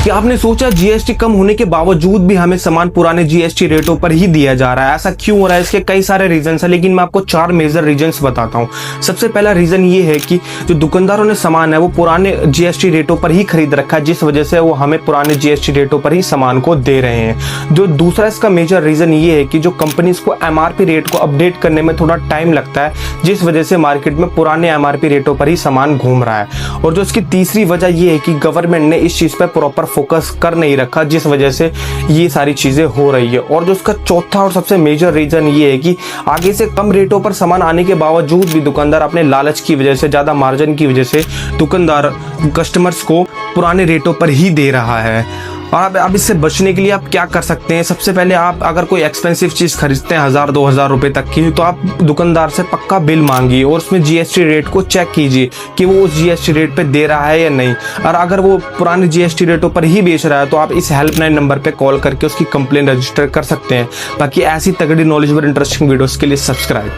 कि आपने सोचा जीएसटी कम होने के बावजूद भी हमें सामान पुराने जीएसटी रेटों पर ही दिया जा रहा है, ऐसा क्यों हो रहा है? इसके कई सारे रीजंस है, लेकिन मैं आपको 4 मेजर रीजंस बताता हूं। सबसे पहला रीजन ये है कि जो दुकानदारों ने सामान है वो पुराने जीएसटी रेटों पर ही खरीद रखा है, जिस वजह से वो हमें पुराने जीएसटी रेटों पर ही सामान को दे रहे हैं। जो दूसरा इसका मेजर रीजन ये है कि जो कंपनीज को एमआरपी रेट को अपडेट करने में थोड़ा टाइम लगता है, जिस वजह से मार्केट में पुराने एमआरपी रेटों पर ही सामान घूम रहा है। और जो इसकी तीसरी वजह ये है कि गवर्नमेंट ने इस चीज पर प्रॉपर फोकस कर नहीं रखा, जिस वजह से ये सारी चीजें हो रही है। और जो इसका चौथा और सबसे मेजर रीजन ये है कि आगे से कम रेटों पर सामान आने के बावजूद भी दुकानदार अपने लालच की वजह से, ज्यादा मार्जिन की वजह से दुकानदार कस्टमर्स को पुराने रेटों पर ही दे रहा है। और अब इससे बचने के लिए आप क्या कर सकते हैं? सबसे पहले आप अगर कोई एक्सपेंसिव चीज़ खरीदते हैं 1000-2000 रुपए तक की, तो आप दुकानदार से पक्का बिल मांगिए और उसमें जीएसटी रेट को चेक कीजिए कि वो उस जीएसटी रेट पे दे रहा है या नहीं। और अगर वो पुराने जीएसटी रेटों पर ही बेच रहा है तो आप इस हेल्पलाइन नंबर पे कॉल करके उसकी कंप्लेंट रजिस्टर कर सकते हैं। बाकी ऐसी तगड़ी नॉलेजेबल इंटरेस्टिंग वीडियोस के लिए सब्सक्राइब।